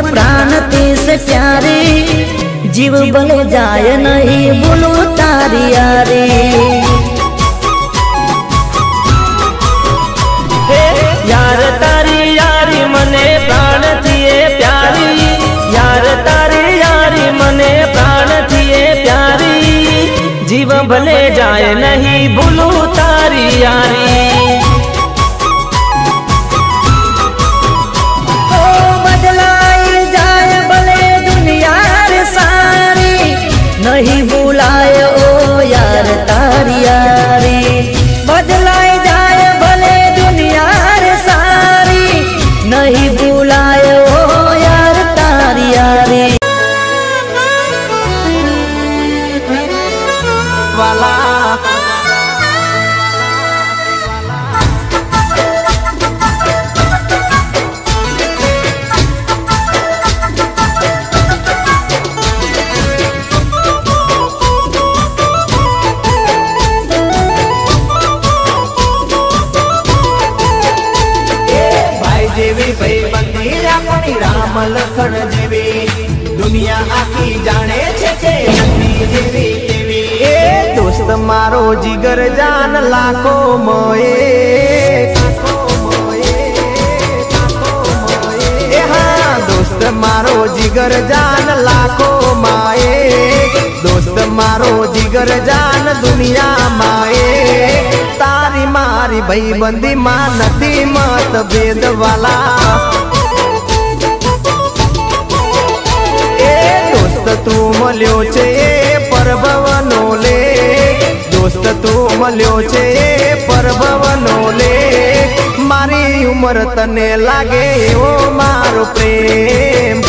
प्राण से प्यारी, जीव भले जाए नहीं बोलो तारी यारी। यार तारी यारी मने प्राण थिए प्यारी, यार तारी यारी मने प्राण थिए प्यारी, जीव भले जाए नहीं भूलू तारी यारी। ओ बदलाई जाए भले दुनिया रे सारी, नहीं भुलाए ओ यार तारी यारी। बदलाई जाए भले दुनिया रे सारी, नहीं भुलाए ओ यार तारी यारी। वाला जेवी भाई बंदी अपनी राम लखन जेवी, दुनिया आखी जाने छे के नंदी जेवी जेवी। ए दोस्त मारो जिगर जान लाखो मोए, ए हाँ दोस्त मारो जिगर जान लाखो माए, दोस्त मारो जिगर जान दुनिया माए। तारी मारी भाई बंदी मां नथी मत भेद वाला। ए दोस्त तू मल्यो छे परभवनो ले, दोस्त तू मल्यो छे परभवनो ले। मारी उम्र तने लागे ओ मारो प्रेम,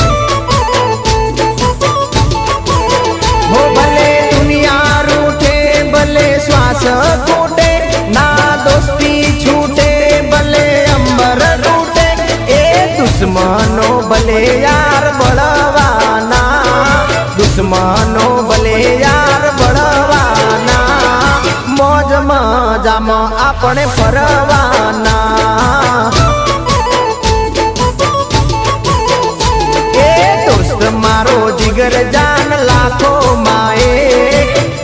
हो भले दुनिया रूठे भले श्वास फूटे, ना दोस्ती छूटे भले अंबर रूटे। ए दुश्मनो भले यार बड़वाना, दुश्मनो भले यार बड़वाना, मौज मजा में अपने फरवाना। ए दोस्त मारो जिगर जान लाखो माए,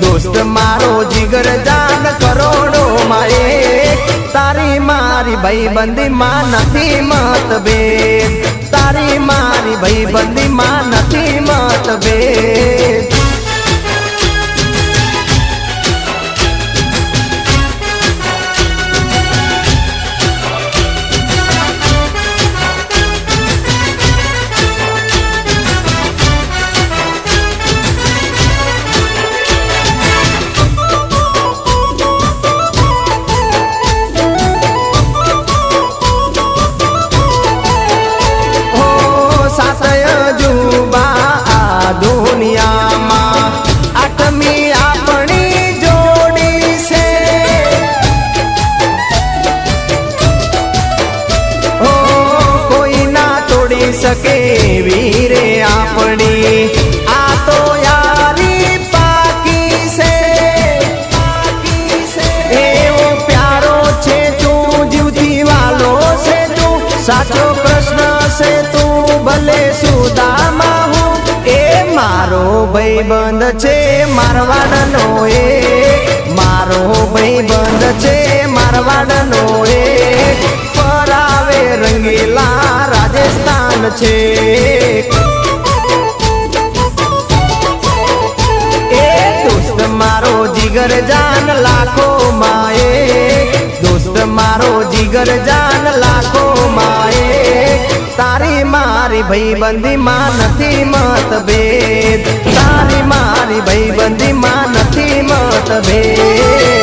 दोस्त मारो जिगर जान करोड़ों माए। तारी मारी भाई बंदी मां नथी मत भेद, तारी मारी भाई बंदी मां नथी मत भेद। सके वीरे अपनी आ तो यारी पाकी से, एवो प्यारो छे तू जीवती वालो से तू, साचो कृष्ण से तू भले सुदामा हूँ। ए मारो भाईबंध छे मारवाड़नो, ए मारो भाईबंध छे मारवाड़नो। ए परावे रंगीला राजस्थान छे, ए दोस्त मारो जिगर जान लाखो माए, दोस्त मारो जिगर जान लाखो माए। तारी मारी भाई बंदी मां नथी मत भेद, तारी मारी भाई बंदी मां नथी मत भेद।